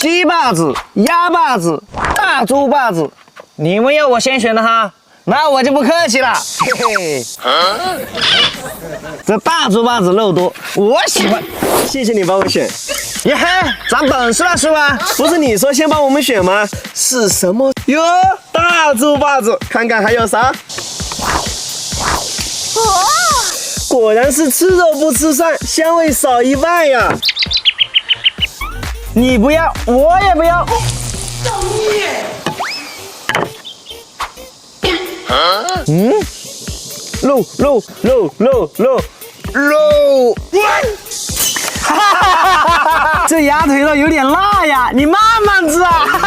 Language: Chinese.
鸡把子、鸭把子、大猪把子，你们要我先选的哈，那我就不客气了。嘿嘿，这大猪把子肉多，我喜欢。谢谢你帮我选。耶嘿，长本事了是吧？不是你说先帮我们选吗？是什么？哟，大猪把子，看看还有啥？果然是吃肉不吃蒜，香味少一半呀！你不要，我也不要。肉，这鸭腿肉有点辣呀，你慢慢吃啊。